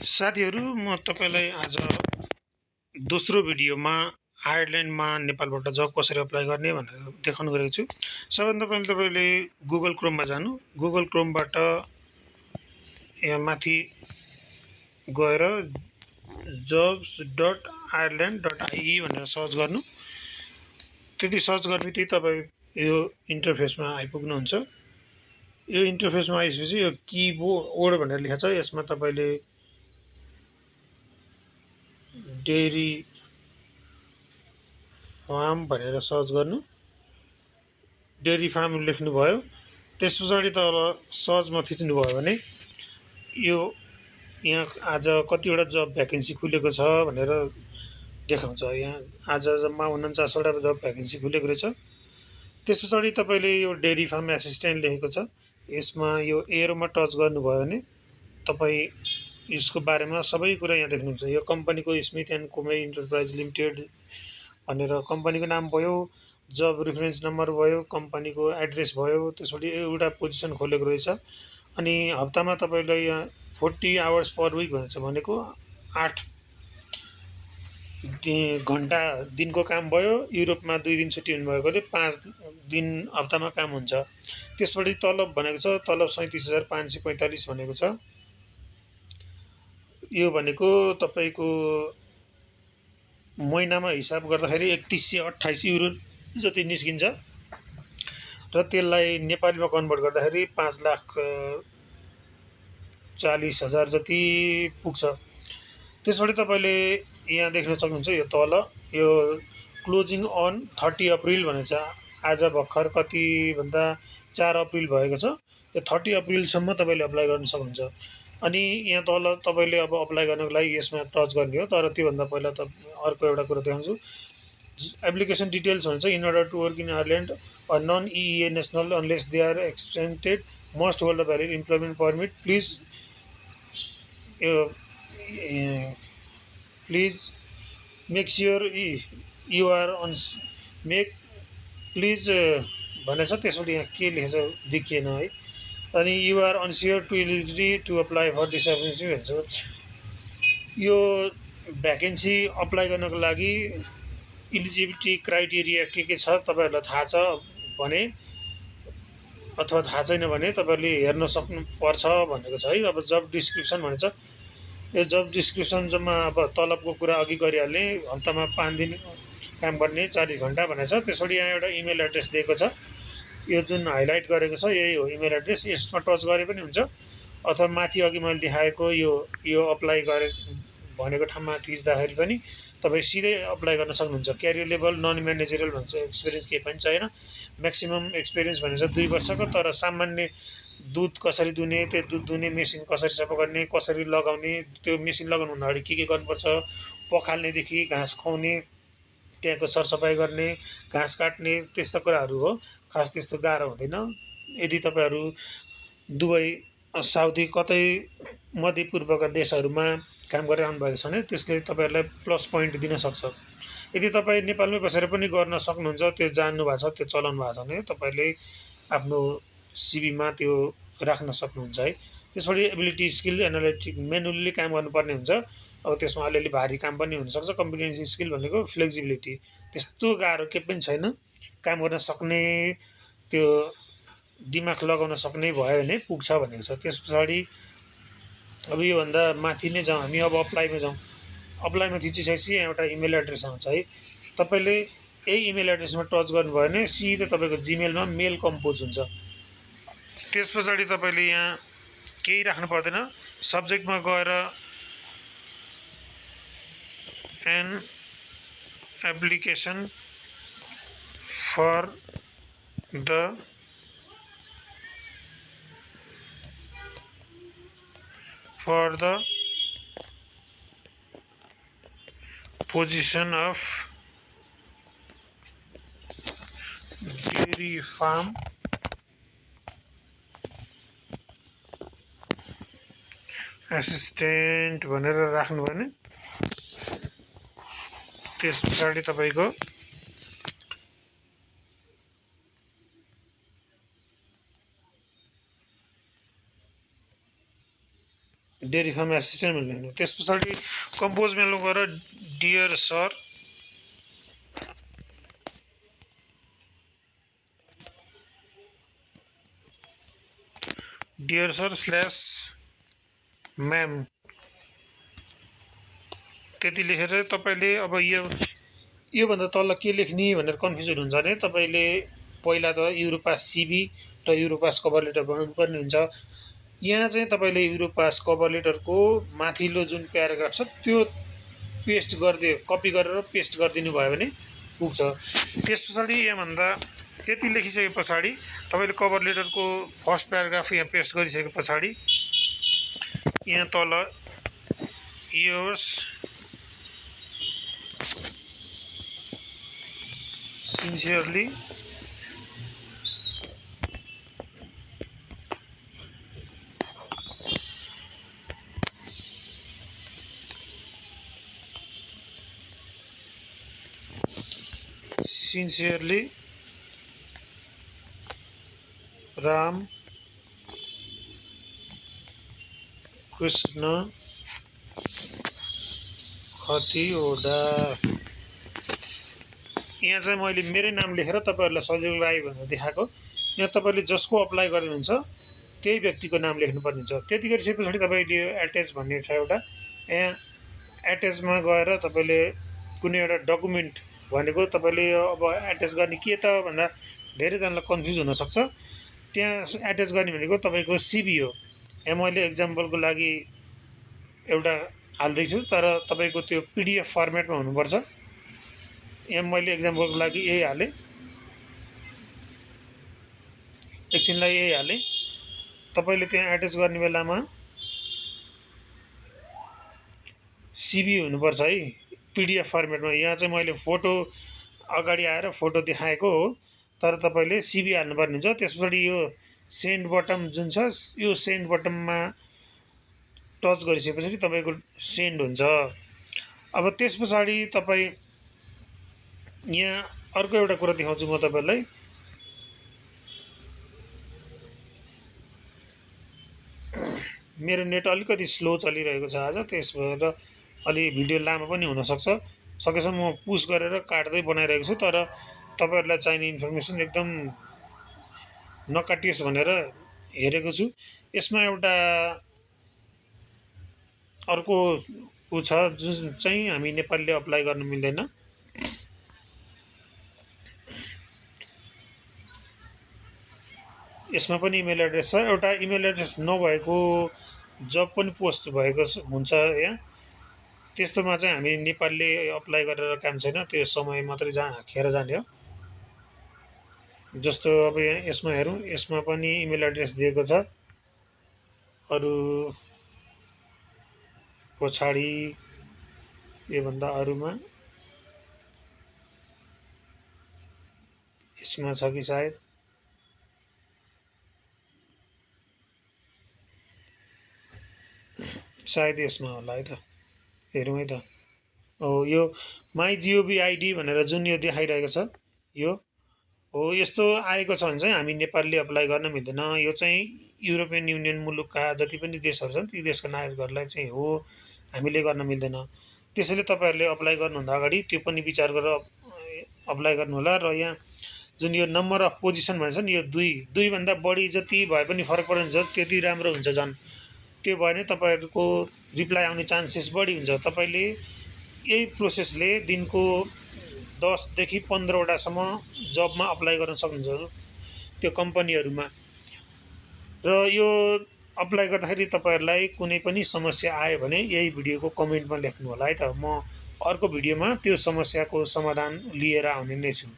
साथीहरू म तपाईँलाई आज दोस्रो भिडियोमा आयरल्यान्डमा नेपालबाट जब कसरी अप्लाई गर्ने भनेर देखाउन गएको छु। सबैभन्दा पहिले तपाईँले गुगल क्रोममा जानु। गुगल क्रोमबाट यहाँ माथि गएर jobs.ireland.ie भनेर सर्च गर्नु। त्यति सर्च गर्नेबित्तिकै तपाईँ यो इन्टरफेसमा आइपुग्नुहुन्छ। यो इन्टरफेसमा आइसकेपछि यो कीबोर्ड भनेर लेखेको छ, यसमा तपाईँले डेरी फार्म भनेर सर्च गर्नु। डेरी फार्म लेख्नुभयो, त्यस पछाडि तल सर्चमा थिच्नुभयो भने यो यहाँ आज कतिवटा जब भ्याकेन्सी खुलेको छ भनेर देखाउँछ। यहाँ आज जम्मा 49वटा जब भ्याकेन्सी खुलेको रहेछ। त्यस पछाडि तपाईँले यो डेरी फार्म एसिस्टेन्ट लेखेको छ, यसमा यो एरोमा टच गर्नुभयो भने तपाईँ यसको बारेमा सबै कुरा यहाँ देख्नुहुन्छ। यो कम्पनीको स्मिथ एन्ड कोमे इन्टरप्राइज लिमिटेड भनेर कम्पनीको नाम भयो, जब रेफरेन्स नम्बर भयो, कम्पनीको एड्रेस भयो, त्यसपछि एउटा पोजिसन खोलेको रहेछ। अनि हप्तामा तपाईँलाई यहाँ 40 आवर्स पर विक भनेको 8 घन्टा दिनको काम भयो। युरोपमा 2 दिन छुट्टी हुनुभएकोले 5 दिन हप्तामा काम हुन्छ। त्यसपछि तलब भनेको छ, तलब 37,545 भनेको छ। यो भनेको तपाईँको महिनामा हिसाब गर्दाखेरि 3128 युरो जति निस्किन्छ र त्यसलाई नेपालीमा कन्भर्ट गर्दाखेरि 5,40,000 जति पुग्छ। त्यसपछि तपाईँले यहाँ देख्न सक्नुहुन्छ यो तल यो क्लोजिङ अन 30 अप्रिल भनेको छ। आज भर्खर कति भन्दा 4 अप्रिल भएको छ। यो 30 अप्रिलसम्म तपाईँले अप्लाई गर्न सक्नुहुन्छ। अनि यहाँ तल तपाईँले अब अप्लाई गर्नको लागि यसमा टच गर्ने हो। तर त्योभन्दा पहिला त अर्को एउटा कुरा देखाउँछु। एप्लिकेसन डिटेल्स भन्छ, in order to work in Ireland a non EEA national unless they are extended must hold a valid employment permit please make sure you are please भनेछ। त्यसपछि यहाँ के लेखेछ देखिएन है। अनि you are unsure to eligibility to apply for this vacancy भन्छ। यो भ्याकेन्सी अप्लाई गर्नको लागि इलिजिबिलिटी क्राइटेरिया के छ तपाईँहरूलाई थाहा छ भने अथवा थाहा छैन भने तपाईँहरूले हेर्न सक्नुपर्छ भनेको छ है। अब जब डिस्क्रिप्सन भन्छ, यो जब डिस्क्रिप्सन जम्मा अब तलबको कुरा अघि गरिहाल्ने, हप्तामा 5 दिन काम गर्ने, 40 घन्टा भनेको छ। त्यसपछि यहाँ एउटा इमेल एड्रेस दिएको छ, यो जुन हाइलाइट गरेको छ यही हो इमेल एड्रेस। यसमा टच गरे पनि हुन्छ अथवा माथि अघि मैले देखाएको यो अप्लाई गरे भनेको ठाउँमा थिच्दाखेरि पनि तपाईँ सिधै अप्लाई गर्न सक्नुहुन्छ। क्यारियर लेभल नन म्यानेजरियल भन्छ, एक्सपिरियन्स केही पनि छैन। म्याक्सिमम् एक्सपिरियन्स भनेको छ 2 वर्षको। तर सामान्य दुध कसरी दुने, त्यो दुध दुने मेसिन कसरी सफा गर्ने, कसरी लगाउने, त्यो मेसिन लगाउनु अगाडि के गर्नुपर्छ, पखाल्नेदेखि घाँस खुवाउने, त्यहाँको सरसफाइ गर्ने, घाँस काट्ने, त्यस्ता कुराहरू हो। खास त्यस्तो गाह्रो हुँदैन। यदि तपाईँहरू दुबई, साउदी, कतै मध्यपूर्वका देशहरूमा काम गरिरहनु भएको छ भने त्यसले तपाईँहरूलाई प्लस पोइन्ट दिन सक्छ। यदि तपाईँ नेपालमै बसेर पनि गर्न सक्नुहुन्छ, त्यो जान्नु भएको छ, त्यो चलाउनु भएको छ भने तपाईँले आफ्नो सिभीमा त्यो राख्न सक्नुहुन्छ है। त्यसपछि एबिलिटी स्किल एनालिटिक मेनुअली काम गर्नुपर्ने हुन्छ। अब त्यसमा अलिअलि भारी काम पनि हुनसक्छ। कम्पिटेन्सी स्किल भनेको फ्लेक्सिबिलिटी, त्यस्तो गाह्रो केही पनि छैन। काम गर्न सक्ने, त्यो दिमाग लगाउन सक्ने भयो भने पुग्छ भनेको छ। त्यस पछाडि अब योभन्दा माथि नै जाउँ हामी। अब अप्लाईमा जाउँ। अप्लाईमा थिचिसकेपछि यहाँ एउटा इमेल एड्रेस आउँछ है। तपाईँले यही इमेल एड्रेसमा टच गर्नुभयो भने सिधै तपाईँको जिमेलमा मेल कम्पोज हुन्छ। त्यस पछाडि तपाईँले यहाँ केही राख्नु पर्दैन। सब्जेक्टमा गएर an application for the position of dairy farm assistant भनेर राख्नु भने त्यस पछाडि तपाईँको डेरी फार्म एसिस्टेन्ट भनेर लेख्नु। त्यस पछाडि कम्पोज मेलमा गएर डियर सर / म्याम त्यति लेखेर तपाईँले अब योभन्दा तल के लेख्ने भनेर कन्फ्युजन हुन्छ भने तपाईँले पहिला त युरोपास सिबी र युरोपास कभर लेटर बनाउनुपर्ने हुन्छ। यहाँ चाहिँ तपाईँले युरोपास कभर लेटरको माथिल्लो जुन प्याराग्राफ छ त्यो पेस्ट गरिदियो, कपी गरेर पेस्ट गरिदिनु भयो भने पुग्छ। त्यस पछाडि यहाँभन्दा त्यति लेखिसके पछाडि तपाईँले कभर लेटरको फर्स्ट प्याराग्राफ यहाँ पेस्ट गरिसके पछाडि यहाँ तल योर्स सिन्सियरली राम कृष्ण खतिवडा। यहाँ चाहिँ मैले मेरै नाम लेखेर तपाईँहरूलाई सजिलो लाग्यो भनेर देखाएको। यहाँ तपाईँले जसको अप्लाई गर्नुहुन्छ त्यही व्यक्तिको नाम लेख्नुपर्ने हुन्छ। त्यति गरिसके पछाडि तपाईँले एट्याच भन्ने छ एउटा, यहाँ एट्याचमा गएर तपाईँले कुनै एउटा डकुमेन्ट भनेको तपाईँले अब एट्याच गर्ने के त भन्दा धेरैजनालाई कन्फ्युज हुनसक्छ। त्यहाँ एट्याच गर्ने भनेको तपाईँको सिबी हो। यहाँ मैले एक्जाम्पलको लागि एउटा हाल्दैछु, तर तपाईँको त्यो पिडिएफ फर्मेटमा हुनुपर्छ। यहाँ मैले एक्जाम्पलको लागि यही हालेँ, एकछिनलाई यही हालेँ। तपाईँले त्यहाँ एट्याच गर्ने बेलामा सिबी हुनुपर्छ है, पिडिएफ फर्मेटमा। यहाँ चाहिँ मैले फोटो अगाडि आएर फोटो देखाएको हो, तर तपाईँले सिबी हाल्नुपर्ने हुन्छ। त्यसपछि यो सेन्ड बटन जुन छ, यो सेन्ड बटनमा टच गरिसकेपछि तपाईँको सेन्ड हुन्छ। अब त्यस पछाडि तपाईँ यहाँ अर्को एउटा कुरा देखाउँछु म तपाईँलाई। मेरो नेट अलिकति स्लो चलिरहेको छ आज, त्यस भएर अलि भिडियो लामो पनि हुनसक्छ। सकेसम्म म पुस गरेर काट्दै बनाइरहेको छु, तर तपाईँहरूलाई चाहिने इन्फर्मेसन एकदम नकाटियोस् भनेर हेरेको छु। यसमा एउटा अर्को छ जुन चाहिँ हामी नेपालीले अप्लाई गर्न मिल्दैन। यसमा पनि इमेल एड्रेस छ। एउटा इमेल एड्रेस नभएको जब पनि पोस्ट भएको हुन्छ यहाँ, त्यस्तोमा चाहिँ हामी नेपालीले अप्लाई गरेर काम छैन, त्यो समय मात्रै खेर जाने हो। जस्तो अब यहाँ यसमा हेरौँ, यसमा पनि इमेल एड्रेस दिएको छ। अरू पछाडि योभन्दा अरूमा यसमा छ कि सायद यसमा होला है त, हेरौँ है त। यो माई जिओभी आइडी भनेर जुन यो देखाइरहेको छ यो हो। यस्तो आएको छ भने चाहिँ हामी नेपालीले अप्लाई गर्न मिल्दैन। यो चाहिँ युरोपियन युनियन मुलुकका जति पनि देशहरू छन् ती देशका नागरिकहरूलाई चाहिँ हो, हामीले गर्न मिल्दैन। त्यसैले तपाईँहरूले अप्लाई गर्नुभन्दा अगाडि त्यो पनि विचार गरेर अप्लाई गर्नुहोला। र यहाँ जुन यो नम्बर अफ पोजिसन भन्छ नि, यो दुईभन्दा बढी जति भए पनि फरक पर्दैन, त्यति राम्रो हुन्छ झन्। त्यो भयो भने तपाईँहरूको रिप्लाई आउने चान्सेस बढी हुन्छ। तपाईँले यही प्रोसेसले दिनको 10 देखि 15वटासम्म जबमा अप्लाई गर्न सक्नुहुन्छ त्यो कम्पनीहरूमा। र यो अप्लाई गर्दाखेरि तपाईँहरूलाई कुनै पनि समस्या आयो भने यही भिडियोको कमेन्टमा लेख्नु होला है त। म अर्को भिडियोमा त्यो समस्याको समाधान लिएर आउने नै छु।